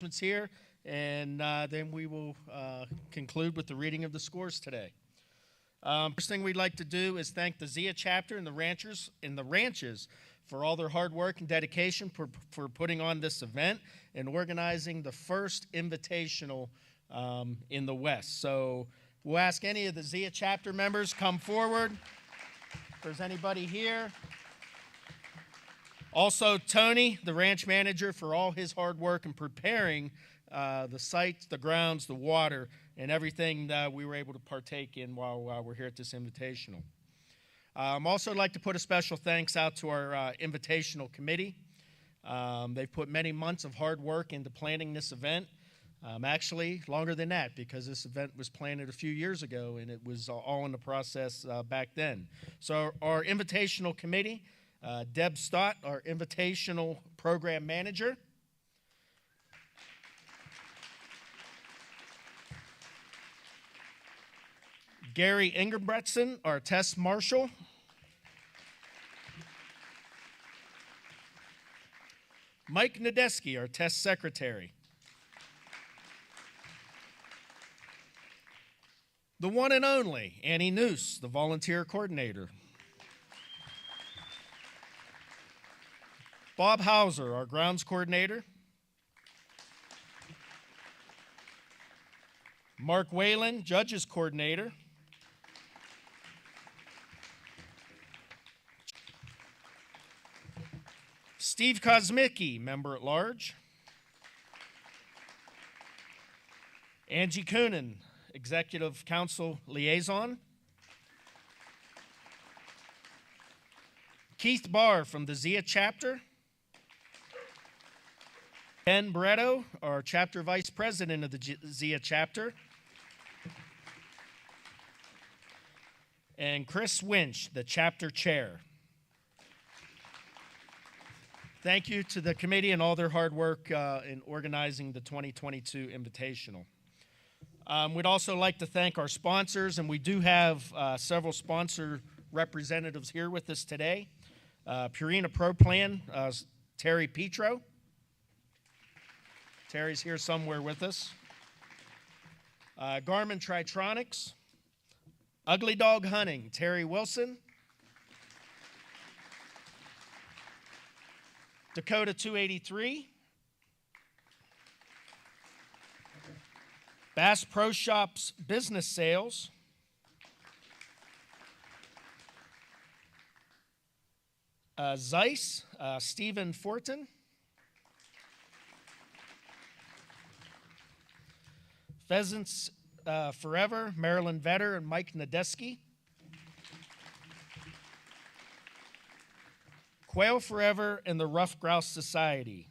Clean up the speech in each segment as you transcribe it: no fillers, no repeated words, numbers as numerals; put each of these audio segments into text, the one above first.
Here, and then we will conclude with the reading of the scores today. First thing we'd like to do is thank the Zia chapter and the ranches for all their hard work and dedication for putting on this event and organizing the first invitational in the West. So we'll ask any of the Zia chapter members come forward. If there's anybody here. Also, Tony, the ranch manager, for all his hard work in preparing the sites, the grounds, the water, and everything that we were able to partake in while we're here at this invitational. Also, I'd like to put a special thanks out to our Invitational Committee. They've put many months of hard work into planning this event. Actually, longer than that, because this event was planned a few years ago, and it was all in the process back then. So our Invitational Committee, Deb Stott, our Invitational Program Manager. Gary Ingebretson, our Test Marshal. Mike Nadeski, our Test Secretary. The one and only Annie Noose, the Volunteer Coordinator. Bob Hauser, our Grounds Coordinator. Mark Whalen, Judges Coordinator. Steve Kosmicki, Member at Large. Angie Coonan, Executive Council Liaison. Keith Barr from the Zia Chapter. Ken Bretto, our Chapter Vice President of the Zia Chapter. And Chris Winch, the Chapter Chair. Thank you to the committee and all their hard work in organizing the 2022 Invitational. We'd also like to thank our sponsors, and we do have several sponsor representatives here with us today. Purina Pro Plan, Terry Petro. Terry's here somewhere with us. Garmin Tritronics. Ugly Dog Hunting, Terry Wilson. Dakota 283. Bass Pro Shops Business Sales. Zeiss, Stephen Fortin. Pheasants Forever, Marilyn Vetter and Mike Nadeski. Quail Forever and the Rough Grouse Society.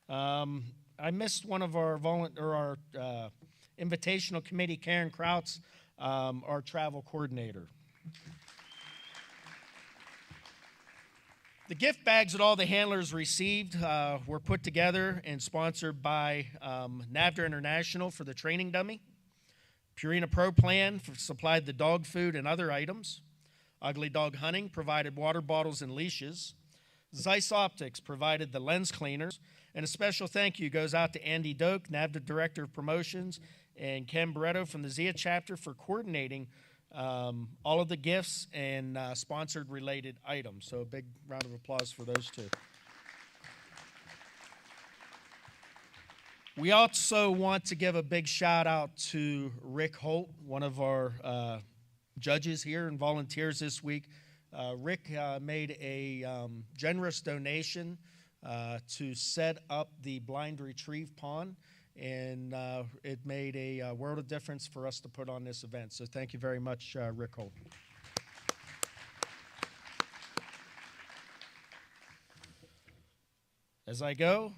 I missed one of our Invitational Committee, Karen Krautz, our travel coordinator. The gift bags that all the handlers received were put together and sponsored by NAVDA International for the training dummy. Purina Pro Plan supplied the dog food and other items. Ugly Dog Hunting provided water bottles and leashes. Zeiss Optics provided the lens cleaners. And a special thank you goes out to Andy Doak, NAVDA Director of Promotions, and Ken Barretto from the Zia Chapter for coordinating all of the gifts and sponsored related items. So a big round of applause for those two. We also want to give a big shout out to Rick Holt, one of our judges here and volunteers this week. Rick made a generous donation to set up the blind retrieve pond, and it made a world of difference for us to put on this event. So thank you very much, Rick Holt. As I go,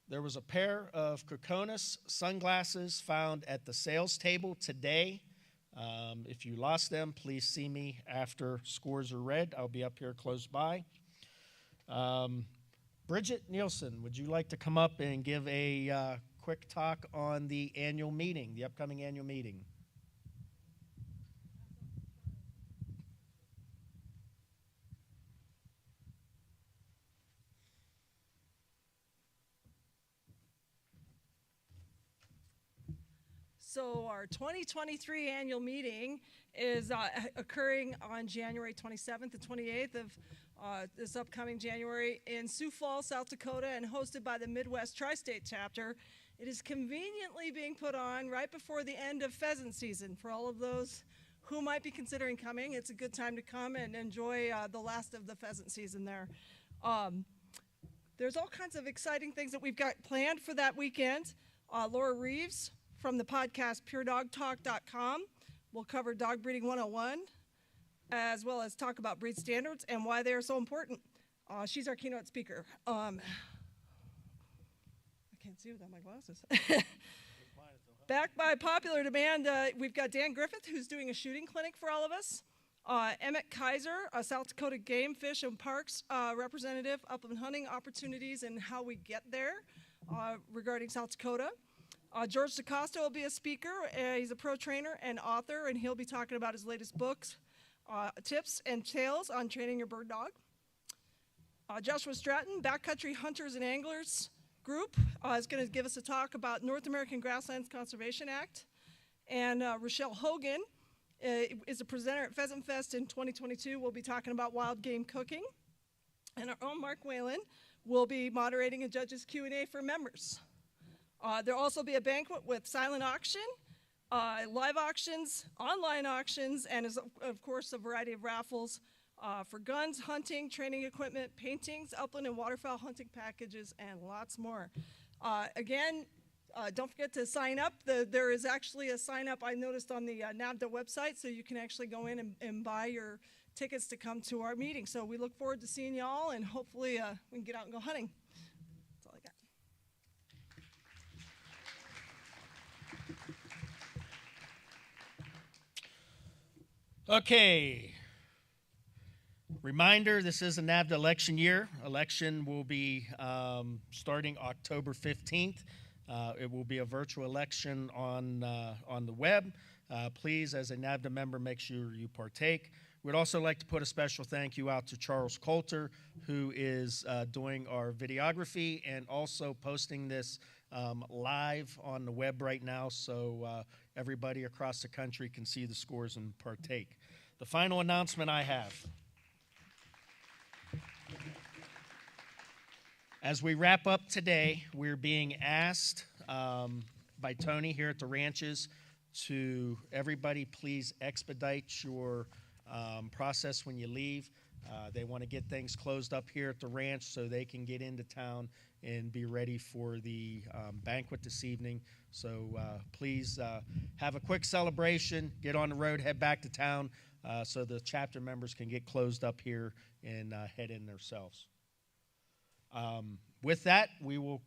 there was a pair of Kokonis sunglasses found at the sales table today. If you lost them, please see me after scores are read. I'll be up here close by. Bridget Nielsen, would you like to come up and give a quick talk on the annual meeting, the upcoming annual meeting? So our 2023 annual meeting is occurring on January 27th and 28th of this upcoming January in Sioux Falls, South Dakota, and hosted by the Midwest Tri-State Chapter. It is conveniently being put on right before the end of pheasant season. For all of those who might be considering coming, it's a good time to come and enjoy the last of the pheasant season there. There's all kinds of exciting things that we've got planned for that weekend. Laura Reeves from the podcast PureDogTalk.com will cover Dog Breeding 101, as well as talk about breed standards and why they are so important. She's our keynote speaker. I can't see without my glasses. Backed by popular demand, we've got Dan Griffith, who's doing a shooting clinic for all of us. Emmett Kaiser, a South Dakota Game, Fish, and Parks representative, upland hunting opportunities and how we get there regarding South Dakota. George DaCosta will be a speaker. He's a pro trainer and author, and he'll be talking about his latest books, tips and tales on training your bird dog. Joshua Stratton, Backcountry Hunters and Anglers Group, is going to give us a talk about North American Grasslands Conservation Act. And Rochelle Hogan is a presenter at Pheasant Fest in 2022. We'll be talking about wild game cooking. And our own Mark Whalen will be moderating a judge's Q&A for members. There'll also be a banquet with silent auction, live auctions, online auctions, and of course a variety of raffles for guns, hunting, training equipment, paintings, upland and waterfowl hunting packages, and lots more. Again, don't forget to sign up. There is actually a sign up I noticed on the NAVDA website, so you can actually go in and buy your tickets to come to our meeting. So we look forward to seeing y'all, and hopefully we can get out and go hunting. That's all I got. Okay. Reminder, this is a NAVDA election year. Election will be starting October 15th. It will be a virtual election on the web. Please, as a NAVDA member, make sure you partake. We'd also like to put a special thank you out to Charles Coulter, who is doing our videography and also posting this live on the web right now, so everybody across the country can see the scores and partake. The final announcement I have. As we wrap up today, we're being asked by Tony here at the ranches to everybody please expedite your process when you leave. They want to get things closed up here at the ranch so they can get into town and be ready for the banquet this evening. So please have a quick celebration, get on the road, head back to town so the chapter members can get closed up here and head in themselves. With that, we will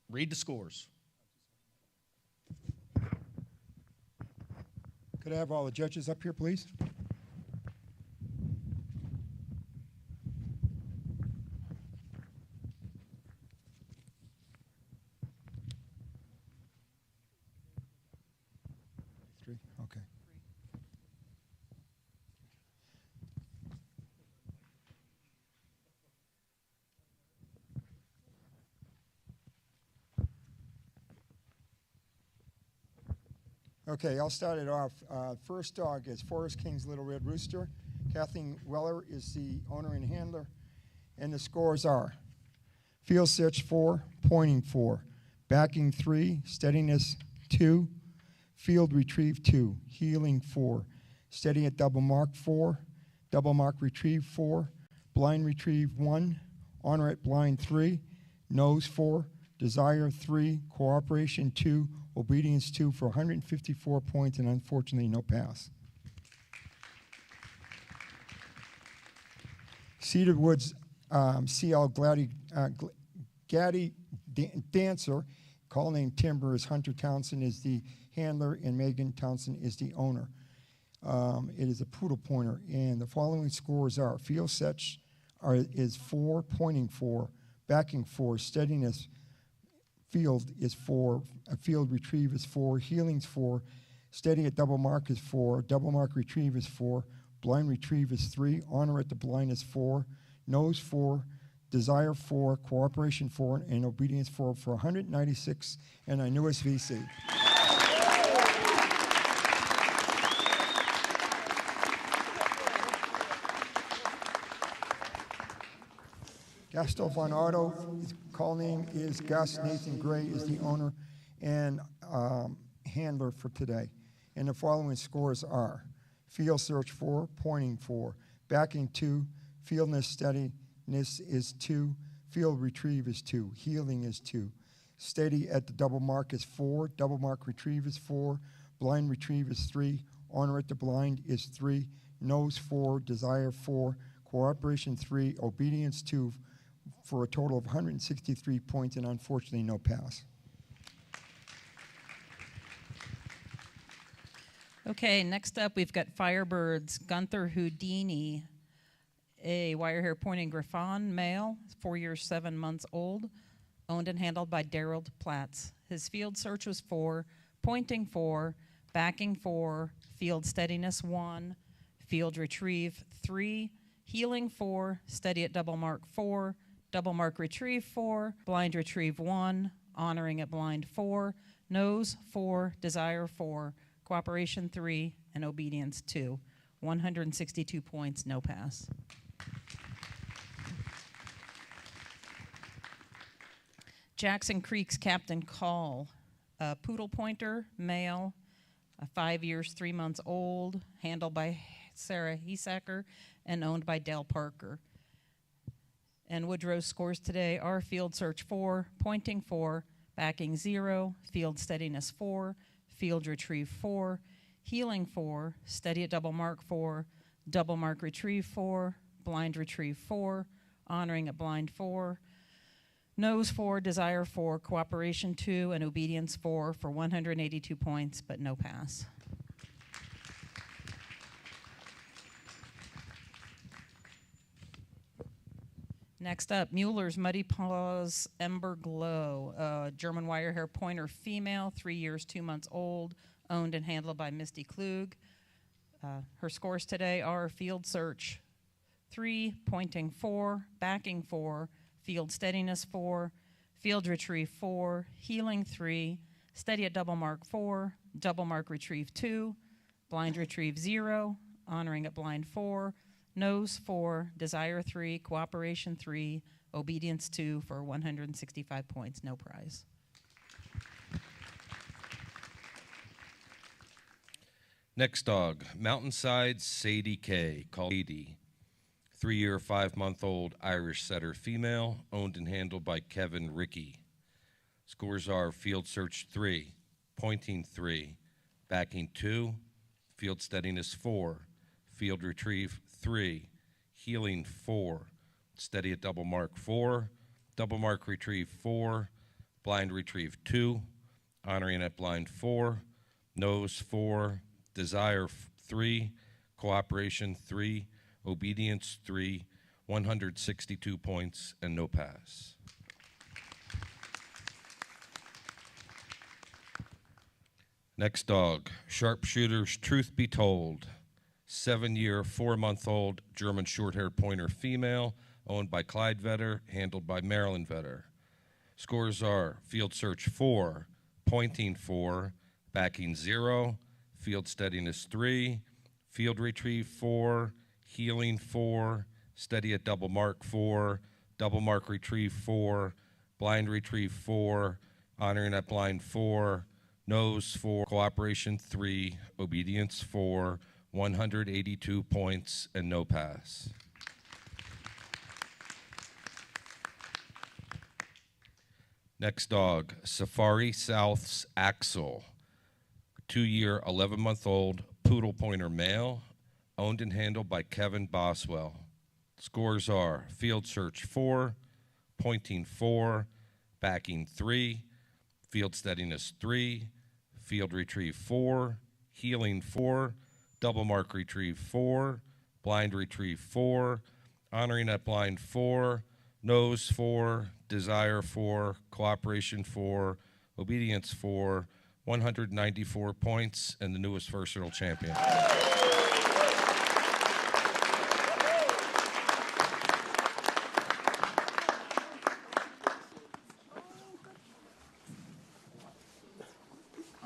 read the scores. Could I have all the judges up here, please? Three? Okay. Okay, I'll start it off. First dog is Forest King's Little Red Rooster. Kathleen Weller is the owner and handler. And the scores are field search 4, pointing 4, backing 3, steadiness 2, field retrieve 2, healing 4, steady at double mark 4, double mark retrieve 4, blind retrieve 1, honor at blind 3, nose 4, desire 3, cooperation 2, obedience 2 for 154 points, and unfortunately no pass. Cedar Woods CL Gaddy Dancer, call name Timber, is Hunter Townsend is the handler, and Megan Townsend is the owner. It is a poodle pointer, and the following scores are: field sets is 4, pointing 4, backing 4, steadiness field is 4, a field retrieve is 4, healing's 4, steady at double mark is 4, double mark retrieve is 4, blind retrieve is 3, honor at the blind is 4, nose 4, desire 4, cooperation 4, and obedience 4 for 196 and our newest VC. Gaston Von Otto, his call name is Gus. Nathan Gray is the owner and handler for today. And the following scores are: field search 4, pointing 4, backing 2, fieldness steadiness is 2, field retrieve is 2, healing is 2, steady at the double mark is 4, double mark retrieve is 4, blind retrieve is 3, honor at the blind is 3, nose 4, desire 4, cooperation 3, obedience 2, for a total of 163 points, and unfortunately no pass. Okay, next up we've got Firebirds, Gunther Houdini, a wire hair pointing Griffon male, 4 years, 7 months old, owned and handled by Daryl Platts. His field search was 4, pointing 4, backing 4, field steadiness 1, field retrieve 3, healing 4, steady at double mark 4, double mark retrieve 4, blind retrieve 1, honoring at blind 4, nose 4, desire 4, cooperation 3, and obedience 2. 162 points, no pass. Jackson Creek's Captain Call, a poodle pointer, male, 5 years, 3 months old, handled by Sarah Hesacker and owned by Dale Parker. And Woodrow's scores today are field search 4, pointing 4, backing 0, field steadiness 4, field retrieve 4, healing 4, steady at double mark 4, double mark retrieve 4, blind retrieve 4, honoring at blind 4, nose 4, desire 4, cooperation 2, and obedience 4 for 182 points, but no pass. Next up, Mueller's Muddy Paws Ember Glow, German wire hair pointer female, 3 years, 2 months old, owned and handled by Misty Klug. Her scores today are field search 3, pointing 4, backing 4, field steadiness 4, field retrieve 4, healing 3, steady at double mark 4, double mark retrieve 2, blind retrieve 0, honoring at blind 4, nose 4, desire 3, cooperation 3, obedience 2 for 165 points, no prize. Next dog, Mountainside Sadie K, called Sadie. 3 year, 5 month old Irish setter female, owned and handled by Kevin Rickey. Scores are field search 3, pointing 3, backing 2, field steadiness 4, field retrieve 3, healing 4, steady at double mark 4, double mark retrieve 4, blind retrieve 2, honoring at blind 4, nose 4, desire 3, cooperation 3, obedience 3, 162 points, and no pass. Next dog, Sharpshooter's Truth Be Told. 7 year, 4 month old German short-haired pointer female, owned by Clyde Vetter, handled by Maryland Vetter. Scores are field search 4, pointing 4, backing 0, field steadiness 3, field retrieve 4, healing 4, steady at double mark 4, double mark retrieve 4, blind retrieve 4, honoring at blind 4, nose 4, cooperation 3, obedience 4, 182 points, and no pass. Next dog, Safari South's Axel. 2 year, 11 month old poodle pointer male, owned and handled by Kevin Boswell. Scores are field search 4, pointing 4, backing 3, field steadiness 3, field retrieve 4, healing 4, double mark retrieve 4, blind retrieve 4, honoring at blind 4, nose 4, desire 4, cooperation 4, obedience 4, 194 points, and the newest versatile champion.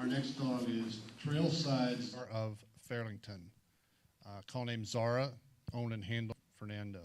Our next dog is Trailsides of Fairlington. Call name Zara, owned and handled Fernando.